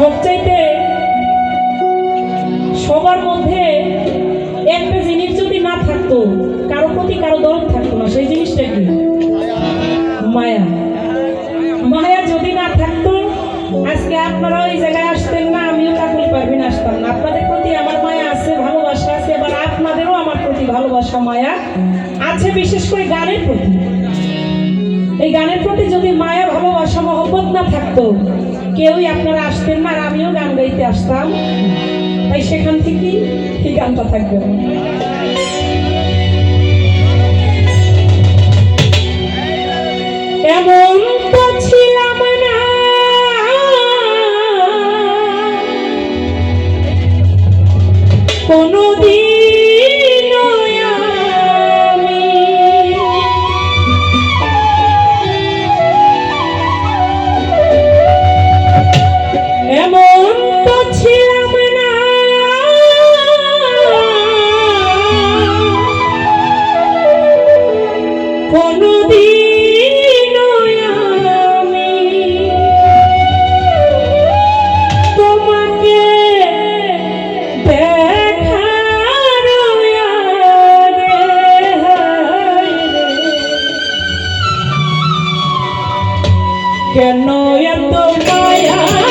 সবচাইতে সবার মধ্যে একটা জিনিস যদি না থাকতো, কারো প্রতি কারো দরদ থাকতো না, সেই জিনিসটা কি? মায়া। মায়া যদি না থাকতো আজকে আপনারা ওই জায়গায় আসতেন না, আমিও কাকুলি পারভিন আসতাম না। আপনাদের প্রতি আমার মায়া আছে, ভালোবাসা আছে, এবার আপনাদেরও আমার প্রতি ভালোবাসা মায়া আছে, বিশেষ করে গানের প্রতি। এই গানের প্রতি যদি মায়া ভালোবাসা মহব্বত না থাকতো কেউই আপনারা আসতেন না, আর আমিও গান গাইতে আসতাম। তাই সেখান থেকেই এই গানটা থাকবে। এমন তো ছিলাম না কোনদিন আমি, এমন তো ছিলাম না কোনদিন আমি তোমাকে দেখার আগে কেন এত মায়া